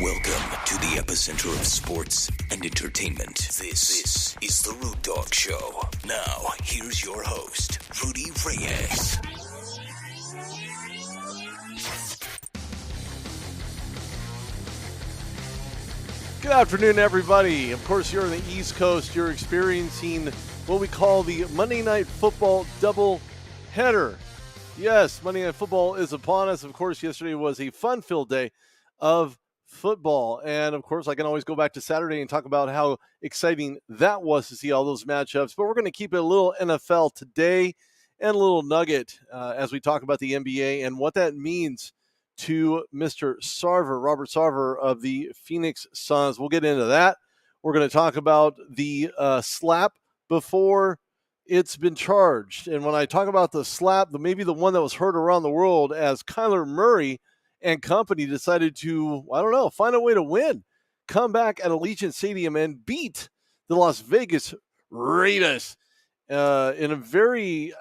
Welcome to the epicenter of sports and entertainment. This is The Rude Dog Show. Now, here's your host, Rudy Reyes. Good afternoon, everybody. Of course, you're on the East Coast. You're experiencing what we call the Monday Night Football double header. Yes, Monday Night Football is upon us. Of course, yesterday was a fun-filled day of football. And, of course, I can always go back to Saturday and talk about how exciting that was to see all those matchups. But we're going to keep it a little NFL today and a little nugget as we talk about the NBA and what that means to Mr. Sarver, Robert Sarver of the Phoenix Suns. We'll get into that. We're going to talk about the slap before it's been charged. And when I talk about the slap, maybe the one that was heard around the world as Kyler Murray and company decided to, find a way to win, come back at Allegiant Stadium and beat the Las Vegas Raiders in a very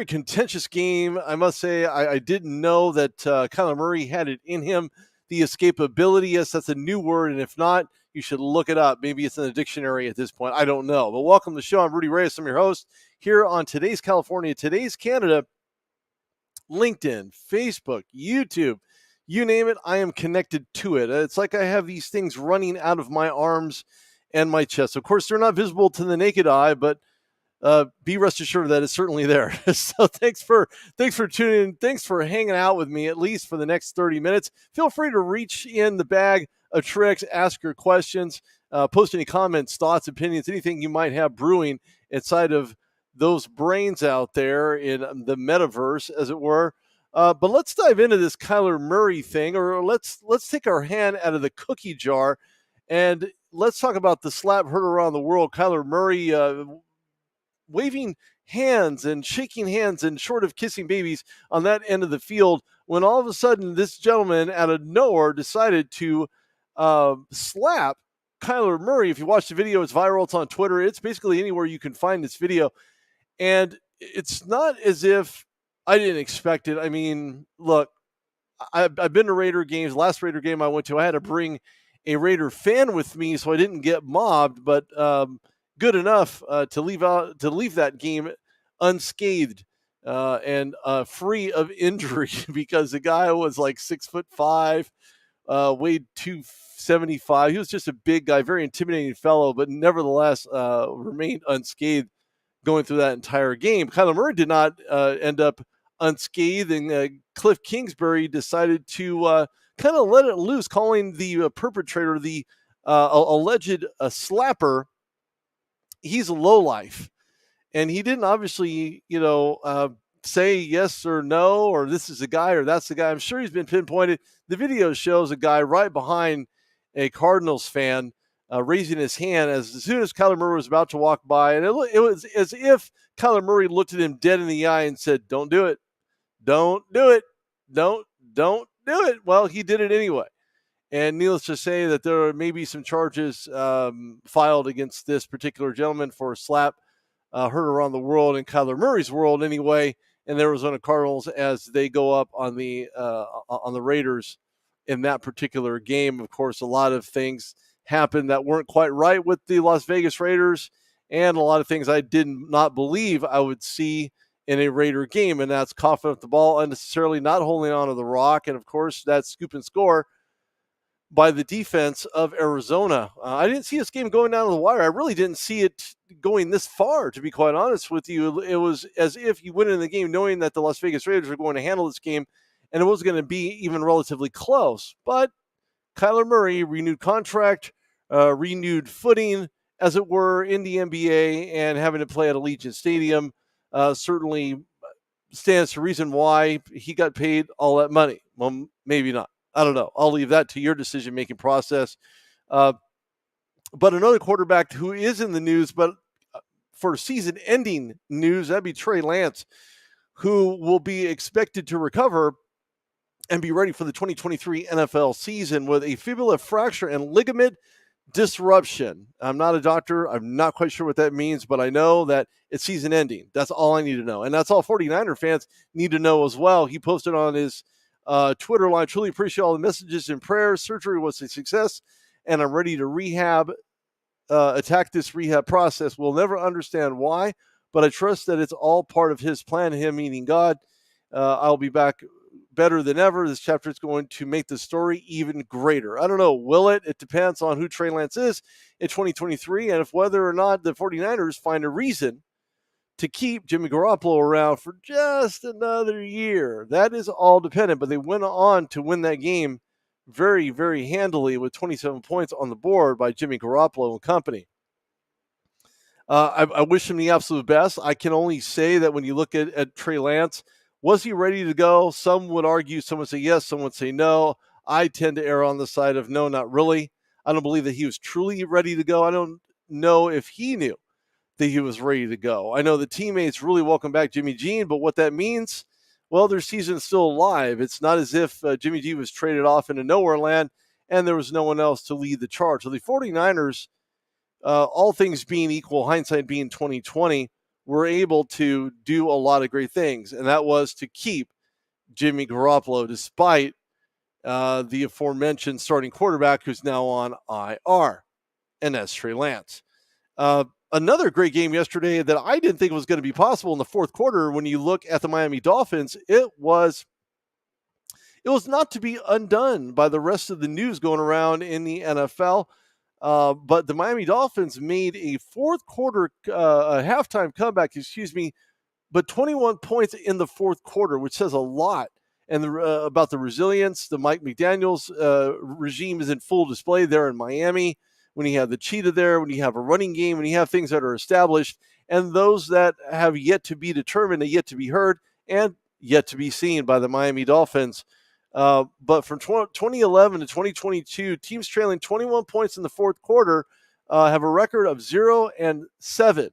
contentious game. I must say, I didn't know that Kyler Murray had it in him. The escapability, yes, that's a new word, and if not, you should look it up. Maybe it's in the dictionary at this point. I don't know. But welcome to the show. I'm Rudy Reyes. I'm your host here on Today's California, Today's Canada, LinkedIn, Facebook, YouTube. You name it, I am connected to it. It's like I have these things running out of my arms and my chest. Of course, they're not visible to the naked eye, but be rest assured that it's certainly there. So thanks for tuning in. Thanks for hanging out with me, at least for the next 30 minutes. Feel free to reach in the bag of tricks, ask your questions, post any comments, thoughts, opinions, anything you might have brewing inside of those brains out there in the metaverse, as it were. But let's dive into this Kyler Murray thing, or let's take our hand out of the cookie jar and let's talk about the slap heard around the world. Kyler Murray waving hands and shaking hands and short of kissing babies on that end of the field when all of a sudden this gentleman out of nowhere decided to slap Kyler Murray. If you watch the video, it's viral. It's on Twitter. It's basically anywhere you can find this video. And it's not as if I didn't expect it. I mean, look, I've been to Raider games. Last Raider game I went to, I had to bring a Raider fan with me so I didn't get mobbed, but good enough to leave that game unscathed and free of injury because the guy was like 6'5", weighed 275. He was just a big guy, very intimidating fellow, but nevertheless remained unscathed going through that entire game. Kyler Murray did not end up unscathed, and Cliff Kingsbury decided to kind of let it loose, calling the perpetrator the alleged slapper. He's a lowlife, and he didn't obviously, say yes or no, or this is the guy or that's the guy. I'm sure he's been pinpointed. The video shows a guy right behind a Cardinals fan raising his hand as soon as Kyler Murray was about to walk by, and it was as if Kyler Murray looked at him dead in the eye and said, "Don't do it, don't do it, don't do it." Well, he did it anyway. And needless to say that there may be some charges filed against this particular gentleman for a slap heard around the world, in Kyler Murray's world anyway, and the Arizona Cardinals as they go up on the Raiders in that particular game. Of course, a lot of things happened that weren't quite right with the Las Vegas Raiders, and a lot of things I did not believe I would see in a Raider game, and that's coughing up the ball unnecessarily, not holding on to the rock, and of course that scoop and score by the defense of Arizona. I didn't see this game going down to the wire. I really didn't see it going this far, to be quite honest with you. It was as if you went in the game knowing that the Las Vegas Raiders were going to handle this game, and it wasn't going to be even relatively close. But Kyler Murray, renewed contract, renewed footing, as it were, in the NBA, and having to play at Allegiant Stadium certainly stands to reason why he got paid all that money. Well, maybe not. I don't know. I'll leave that to your decision-making process. But another quarterback who is in the news, but for season-ending news, that'd be Trey Lance, who will be expected to recover and be ready for the 2023 NFL season with a fibula fracture and ligament disruption. I'm not a doctor. I'm not quite sure what that means, but I know that it's season-ending. That's all I need to know. And that's all 49er fans need to know as well. He posted on his Twitter line. Truly appreciate all the messages and prayers. Surgery was a success, and I'm ready to attack this rehab process. We'll never understand why, but I trust that it's all part of his plan, him meaning God. I'll be back better than ever. This chapter is going to make the story even greater. I don't know. Will it? It depends on who Trey Lance is in 2023 and if whether or not the 49ers find a reason to keep Jimmy Garoppolo around for just another year. That is all dependent, but they went on to win that game very, very handily with 27 points on the board by Jimmy Garoppolo and company. I wish him the absolute best. I can only say that when you look at Trey Lance, was he ready to go? Some would argue, some would say yes, some would say no. I tend to err on the side of no, not really. I don't believe that he was truly ready to go. I don't know if he knew that he was ready to go. I know the teammates really welcome back Jimmy G, but what that means, well, their season's still alive. It's not as if Jimmy G was traded off into nowhere land and there was no one else to lead the charge. So the 49ers, all things being equal, hindsight being 2020, were able to do a lot of great things, and that was to keep Jimmy Garoppolo despite the aforementioned starting quarterback who's now on IR, and that's Trey Lance. Another great game yesterday that I didn't think was going to be possible in the fourth quarter. When you look at the Miami Dolphins, it was not to be undone by the rest of the news going around in the NFL. But the Miami Dolphins made a fourth quarter, a halftime comeback, but 21 points in the fourth quarter, which says a lot. And about the resilience, the Mike McDaniels regime is in full display there in Miami. When you have the cheetah there, when you have a running game, when you have things that are established, and those that have yet to be determined, and yet to be heard, and yet to be seen by the Miami Dolphins. But from 2011 to 2022, teams trailing 21 points in the fourth quarter have a record of 0-7.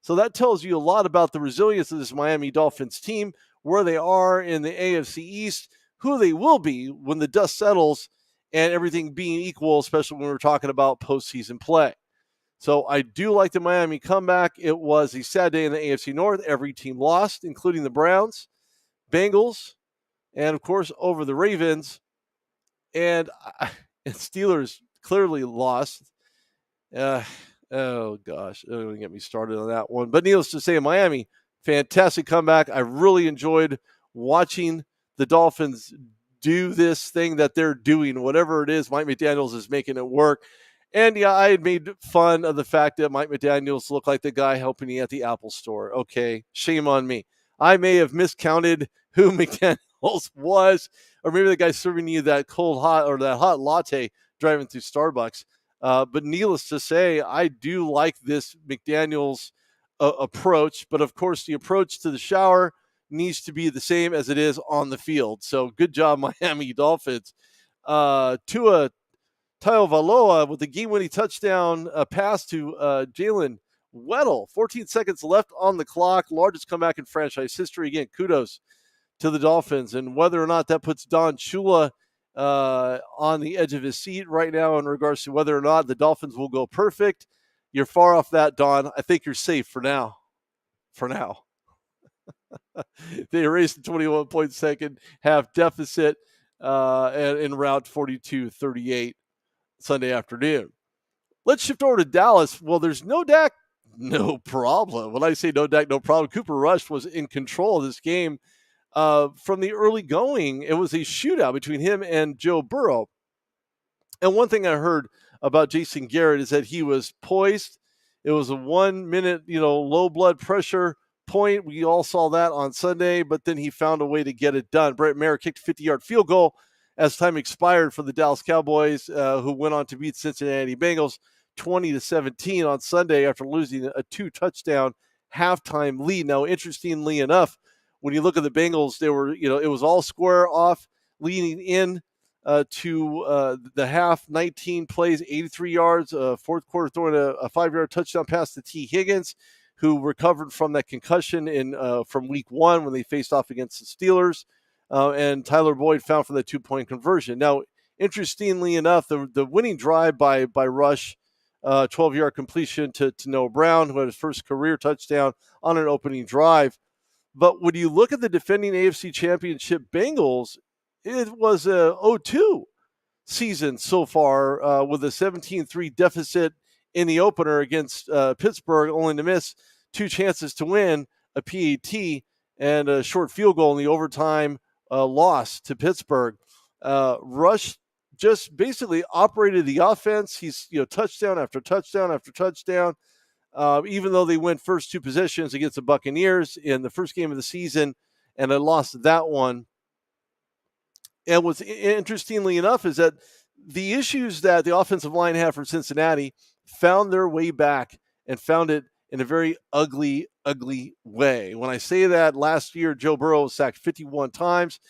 So that tells you a lot about the resilience of this Miami Dolphins team, where they are in the AFC East, who they will be when the dust settles, and everything being equal, especially when we're talking about postseason play. So I do like the Miami comeback. It was a sad day in the AFC North. Every team lost, including the Browns, Bengals, and, of course, over the Ravens. And Steelers clearly lost. Oh, gosh. Don't get me started on that one. But needless to say, Miami, fantastic comeback. I really enjoyed watching the Dolphins do this thing that they're doing. Whatever it is, Mike McDaniels is making it work. And, yeah, I had made fun of the fact that Mike McDaniels looked like the guy helping me at the Apple store. Okay, shame on me. I may have miscounted who McDaniels was, or maybe the guy serving you that hot latte driving through Starbucks. But needless to say, I do like this McDaniels approach. But, of course, the approach to the shower needs to be the same as it is on the field. So good job, Miami Dolphins. Tua Tagovailoa with the game-winning touchdown pass to Jalen Weddle. 14 seconds left on the clock. Largest comeback in franchise history. Again, kudos to the Dolphins. And whether or not that puts Don Shula on the edge of his seat right now in regards to whether or not the Dolphins will go perfect, you're far off that, Don. I think you're safe for now. They erased the 21-point second half deficit en route 42-38 Sunday afternoon. Let's shift over to Dallas. Well, there's no Dak, no problem. When I say no Dak, no problem, Cooper Rush was in control of this game. From the early going, it was a shootout between him and Joe Burrow. And one thing I heard about Jason Garrett is that he was poised. It was a 1 minute, low blood pressure point. We all saw that on Sunday, but then he found a way to get it done. Brett Maher kicked a 50-yard field goal as time expired for the Dallas Cowboys, who went on to beat Cincinnati Bengals 20-17 on Sunday after losing a 2-touchdown halftime lead. Now, interestingly enough, when you look at the Bengals, they were, it was all square off, leading in to the half, 19 plays, 83 yards, fourth quarter throwing a 5-yard touchdown pass to T. Higgins, who recovered from that concussion from week 1 when they faced off against the Steelers. And Tyler Boyd found for the 2-point conversion. Now, interestingly enough, the winning drive by Rush, 12-yard completion to Noah Brown, who had his first career touchdown on an opening drive. But when you look at the defending AFC Championship Bengals, it was a 0-2 season so far with a 17-3 deficit in the opener against Pittsburgh, only to miss two chances to win, a PAT and a short field goal in the overtime loss to Pittsburgh. Rush just basically operated the offense. He's touchdown after touchdown after touchdown. Even though they went first two possessions against the Buccaneers in the first game of the season, and they lost that one. And what's interestingly enough is that the issues that the offensive line had for Cincinnati found their way back and found it in a very ugly, ugly way. When I say that, last year Joe Burrow was sacked 51 times,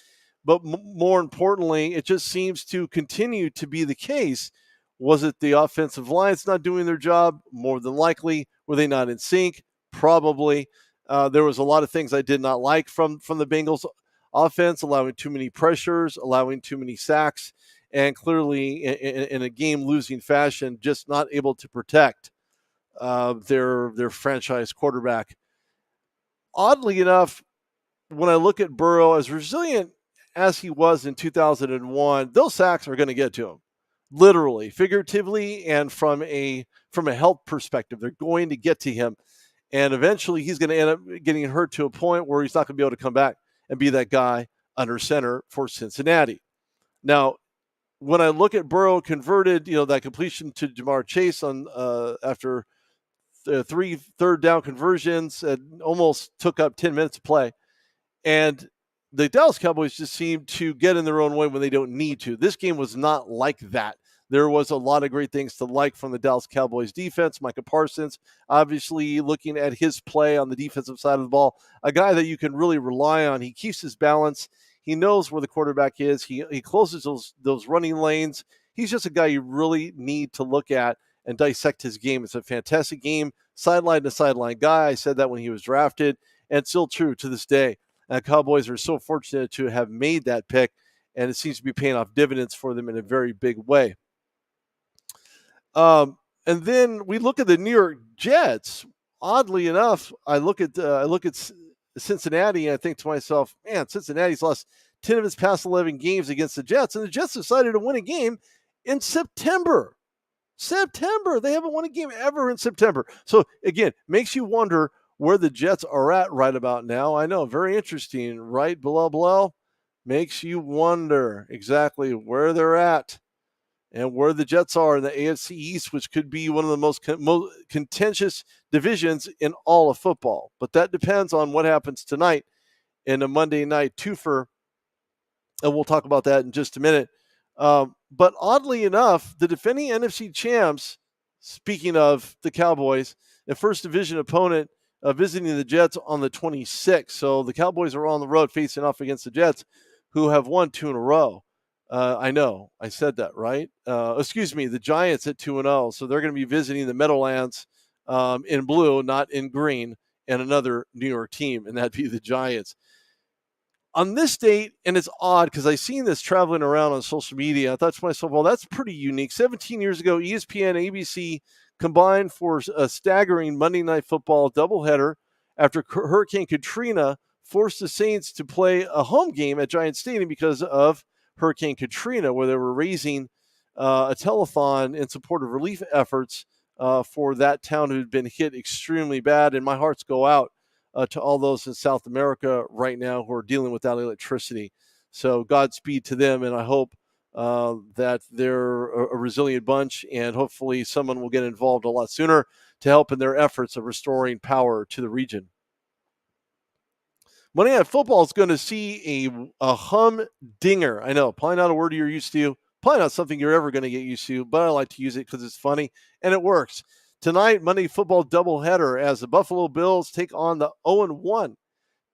but more importantly, it just seems to continue to be the case. Was it the offensive line's not doing their job? More than likely. Were they not in sync? Probably. There was a lot of things I did not like from the Bengals offense, allowing too many pressures, allowing too many sacks, and clearly in a game-losing fashion, just not able to protect their franchise quarterback. Oddly enough, when I look at Burrow, as resilient as he was in 2001, those sacks are going to get to him, literally, figuratively, and from a health perspective. They're going to get to him, and eventually he's going to end up getting hurt to a point where he's not going to be able to come back and be that guy under center for Cincinnati. Now, when I look at Burrow converted, that completion to Jamar Chase on after three third down conversions, it almost took up 10 minutes of play. And the Dallas Cowboys just seem to get in their own way when they don't need to. This game was not like that. There was a lot of great things to like from the Dallas Cowboys defense. Micah Parsons, obviously looking at his play on the defensive side of the ball, a guy that you can really rely on. He keeps his balance. He knows where the quarterback is. He closes those running lanes. He's just a guy you really need to look at and dissect his game. It's a fantastic game, sideline to sideline guy. I said that when he was drafted, and it's still true to this day. Cowboys are so fortunate to have made that pick, and it seems to be paying off dividends for them in a very big way. And then we look at the New York Jets. Oddly enough, I look at Cincinnati and I think to myself, man, Cincinnati's lost 10 of his past 11 games against the Jets, and the Jets decided to win a game in September. They haven't won a game ever in September. So again, makes you wonder where the Jets are at right about now. I know, very interesting, right below. Makes you wonder exactly where they're at and where the Jets are in the AFC East, which could be one of the most contentious divisions in all of football. But that depends on what happens tonight in a Monday night twofer, and we'll talk about that in just a minute. But oddly enough, the defending NFC champs, speaking of the Cowboys, the first division opponent visiting the Jets on the 26th. So the Cowboys are on the road facing off against the Jets, who have won 2 in a row. I know, I said that, right? The Giants at 2-0. So they're going to be visiting the Meadowlands in blue, not in green, and another New York team, and that'd be the Giants. On this date, and it's odd because I seen this traveling around on social media, I thought to myself, well, that's pretty unique. 17 years ago, ESPN, ABC combined for a staggering Monday Night Football doubleheader after Hurricane Katrina forced the Saints to play a home game at Giant Stadium because of Hurricane Katrina, where they were raising a telethon in support of relief efforts for that town who had been hit extremely bad. And my hearts go out to all those in South America right now who are dealing without electricity. So Godspeed to them, and I hope that they're a resilient bunch, and hopefully someone will get involved a lot sooner to help in their efforts of restoring power to the region. Monday Night Football is going to see a humdinger. I know, probably not a word you're used to, probably not something you're ever going to get used to, but I like to use it because it's funny and it works. Tonight, Monday Football doubleheader as the Buffalo Bills take on the 0-1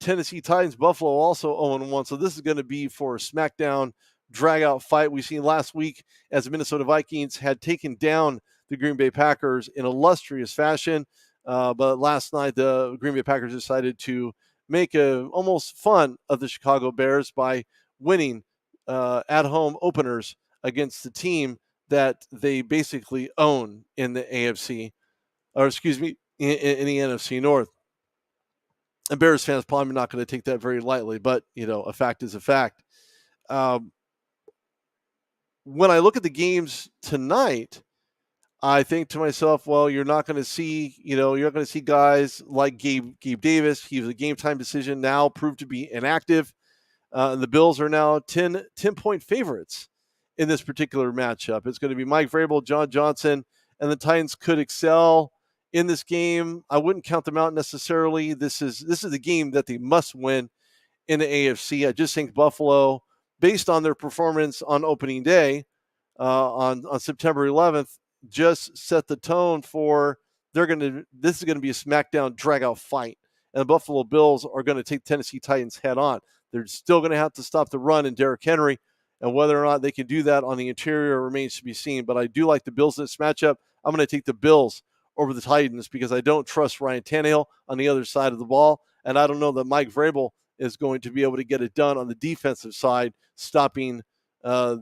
Tennessee Titans. Buffalo also 0-1, so this is going to be for a SmackDown drag-out fight we seen last week as the Minnesota Vikings had taken down the Green Bay Packers in illustrious fashion. But last night, the Green Bay Packers decided to make almost fun of the Chicago Bears by winning at-home openers against the team that they basically own in the AFC, or excuse me, in the NFC North. And Bears fans probably not going to take that very lightly, but, a fact is a fact. Um, when I look at the games tonight, I think to myself, well, you're not going to see, you're not going to see guys like Gabe Davis. He was a game time decision, now proved to be inactive. And the Bills are now 10-point favorites in this particular matchup. It's going to be Mike Vrabel, John Johnson, and the Titans could excel in this game. I wouldn't count them out necessarily. This is the game that they must win in the AFC. I just think Buffalo, based on their performance on opening day on September 11th, just set the tone for this is going to be a smackdown, drag-out fight. And the Buffalo Bills are going to take Tennessee Titans head on. They're still going to have to stop the run in Derrick Henry, and whether or not they can do that on the interior remains to be seen. But I do like the Bills in this matchup. I'm going to take the Bills over the Titans because I don't trust Ryan Tannehill on the other side of the ball, and I don't know that Mike Vrabel is going to be able to get it done on the defensive side, stopping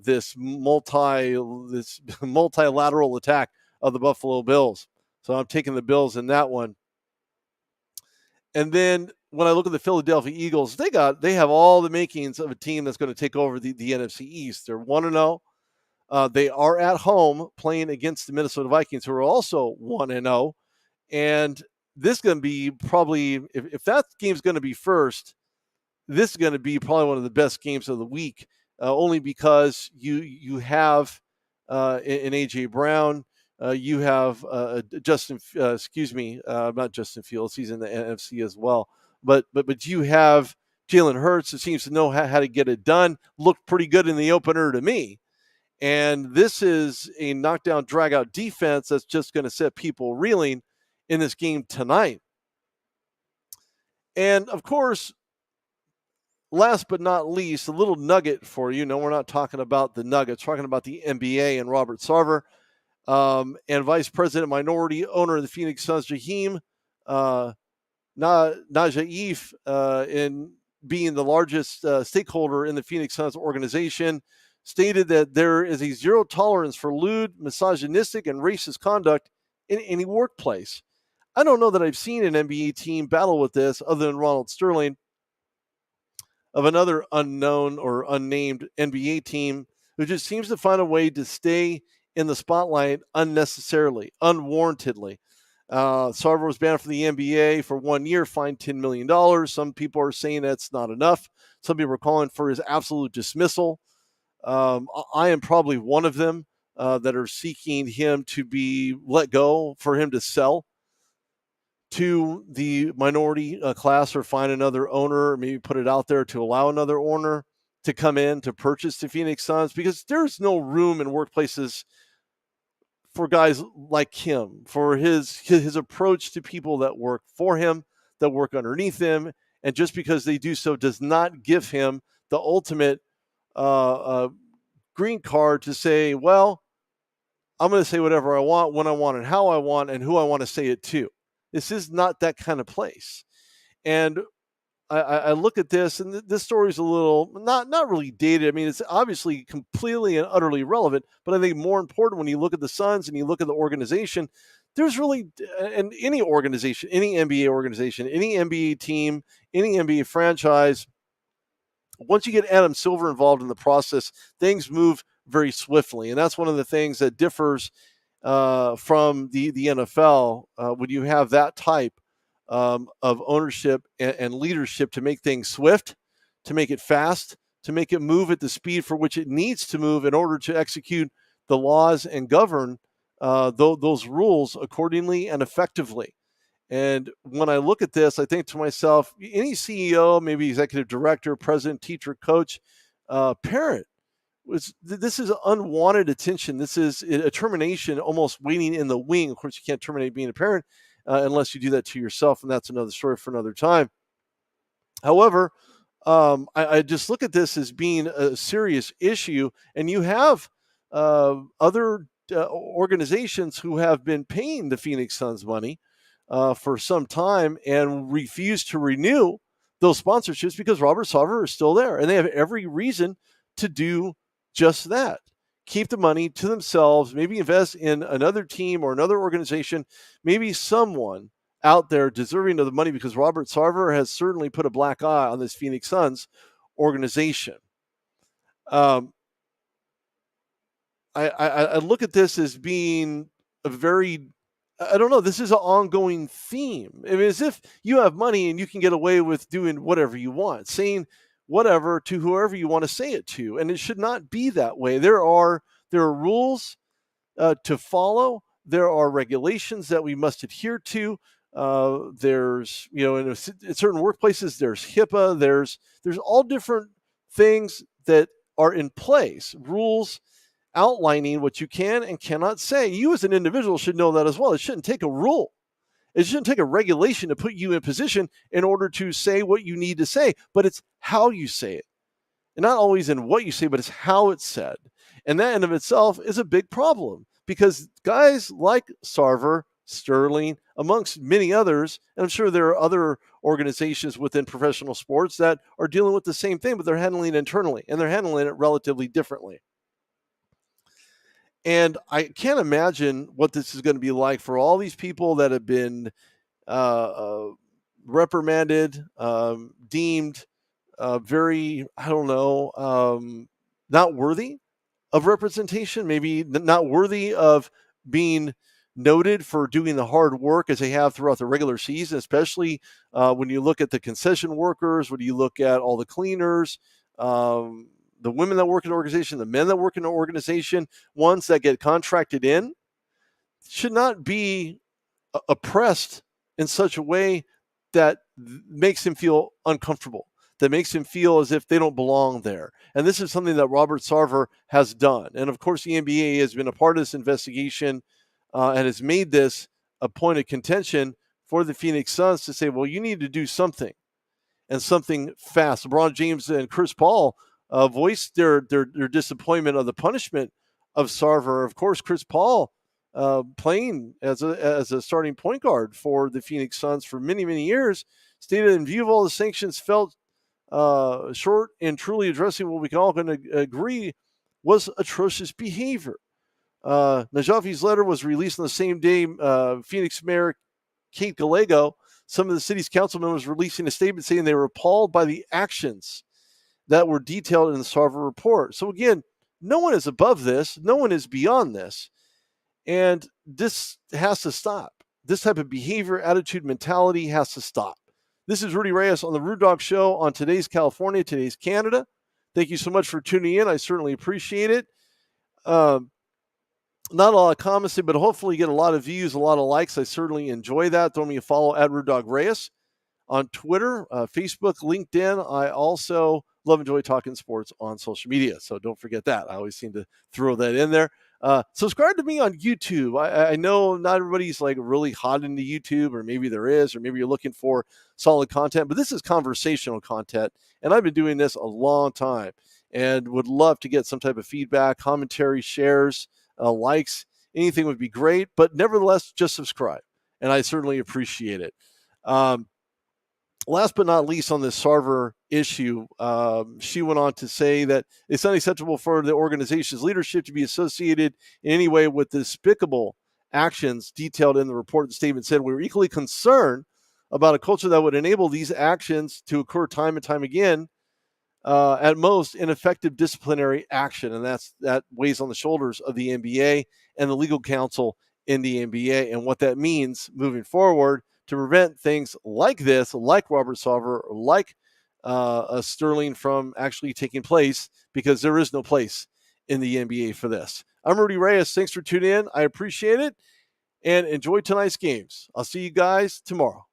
this multilateral attack of the Buffalo Bills. So I'm taking the Bills in that one. And then when I look at the Philadelphia Eagles, they have all the makings of a team that's going to take over the NFC East. They're 1-0. They are at home playing against the Minnesota Vikings, who are also 1-0. And this is going to be probably, if that game's going to be first, this is going to be probably one of the best games of the week, only because you have in A.J. Brown, you have not Justin Fields, he's in the NFC as well. But you have Jalen Hurts, who seems to know how to get it done. Looked pretty good in the opener to me. And this is a knockdown, drag-out defense that's just going to set people reeling in this game tonight. And, of course, last but not least, a little nugget for you. No, we're not talking about the Nuggets. We're talking about the NBA and Robert Sarver. And Vice President, minority owner of the Phoenix Suns, Jaheim Najaif, in being the largest stakeholder in the Phoenix Suns organization, stated that there is a zero tolerance for lewd, misogynistic, and racist conduct in any workplace. I don't know that I've seen an NBA team battle with this other than Ronald Sterling, of another unknown or unnamed NBA team who just seems to find a way to stay in the spotlight unnecessarily, unwarrantedly. Sarver was banned from the NBA for 1 year, fined $10 million. Some people are saying that's not enough. Some people are calling for his absolute dismissal. I am probably one of them that are seeking him to be let go, for him to sell to the minority class, or find another owner, or maybe put it out there to allow another owner to come in to purchase the Phoenix Suns, because there's no room in workplaces for guys like him, for his approach to people that work for him, that work underneath him. And just because they do so does not give him the ultimate green card to say, well, I'm going to say whatever I want, when I want, and how I want, and who I want to say it to. This is not that kind of place. And I look at this, and this story is a little not really dated. I mean, it's obviously completely and utterly relevant, but I think more important, when you look at the Suns and you look at the organization, there's really, and any organization, any NBA organization, any NBA team, any NBA franchise, once you get Adam Silver involved in the process, things move very swiftly. And that's one of the things that differs from the NFL when you have that type of ownership and leadership to make things swift, to make it fast, to make it move at the speed for which it needs to move in order to execute the laws and govern those rules accordingly and effectively. And when I look at this, I think to myself, any CEO, maybe executive director, president, teacher, coach, parent, this is unwanted attention. This is a termination almost waiting in the wing. Of course, you can't terminate being a parent unless you do that to yourself, and that's another story for another time. However, I just look at this as being a serious issue, and you have other organizations who have been paying the Phoenix Suns money for some time and refuse to renew those sponsorships because Robert Sarver is still there, and they have every reason to do just that. Keep the money to themselves, maybe invest in another team or another organization, maybe someone out there deserving of the money, because Robert Sarver has certainly put a black eye on this Phoenix Suns organization. Um, I look at this as being a very, I don't know, this is an ongoing theme. I mean, as if you have money and you can get away with doing whatever you want, saying whatever to whoever you want to say it to. And it should not be that way. There are rules to follow. There are regulations that we must adhere to. There's, in certain workplaces, there's HIPAA. There's all different things that are in place, rules outlining what you can and cannot say. You as an individual should know that as well. It shouldn't take a rule. It shouldn't take a regulation to put you in position in order to say what you need to say, but it's how you say it. And not always in what you say, but it's how it's said. And that in of itself is a big problem because guys like Sarver, Sterling, amongst many others, and I'm sure there are other organizations within professional sports that are dealing with the same thing, but they're handling it internally and they're handling it relatively differently. And I can't imagine what this is going to be like for all these people that have been reprimanded, deemed very, I don't know, not worthy of representation, maybe not worthy of being noted for doing the hard work as they have throughout the regular season, especially when you look at the concession workers, when you look at all the cleaners, the women that work in the organization, the men that work in the organization, ones that get contracted in, should not be oppressed in such a way that makes him feel uncomfortable, that makes him feel as if they don't belong there. And this is something that Robert Sarver has done. And of course, the NBA has been a part of this investigation and has made this a point of contention for the Phoenix Suns to say, well, you need to do something and something fast. LeBron James and Chris Paul voiced their disappointment of the punishment of Sarver. Of course, Chris Paul playing as a starting point guard for the Phoenix Suns for many, many years, stated in view of all the sanctions felt short and truly addressing what we can all agree was atrocious behavior. Najafi's letter was released on the same day. Phoenix Mayor Kate Gallego, some of the city's council members, releasing a statement saying they were appalled by the actions that were detailed in the Sarver report. So again, no one is above this. No one is beyond this. And this has to stop. This type of behavior, attitude, mentality has to stop. This is Rudy Reyes on the Rude Dog Show on today's California, today's Canada. Thank you so much for tuning in. I certainly appreciate it. Not a lot of comments, but hopefully you get a lot of views, a lot of likes. I certainly enjoy that. Throw me a follow at Rude Dog Reyes on Twitter, Facebook, LinkedIn. I also enjoy talking sports on social media. So don't forget that. I always seem to throw that in there. Subscribe to me on YouTube. I know not everybody's like really hot into YouTube, or maybe there is, or maybe you're looking for solid content, but this is conversational content. And I've been doing this a long time and would love to get some type of feedback, commentary, shares, likes. Anything would be great, but nevertheless, just subscribe. And I certainly appreciate it. Last but not least on this Sarver issue, she went on to say that it's unacceptable for the organization's leadership to be associated in any way with despicable actions detailed in the report. The statement said, we were equally concerned about a culture that would enable these actions to occur time and time again, at most ineffective disciplinary action. And that weighs on the shoulders of the NBA and the legal counsel in the NBA, and what that means moving forward to prevent things like this, like Robert Sarver, like Sterling from actually taking place, because there is no place in the NBA for this. I'm Rudy Reyes. Thanks for tuning in. I appreciate it, and enjoy tonight's games. I'll see you guys tomorrow.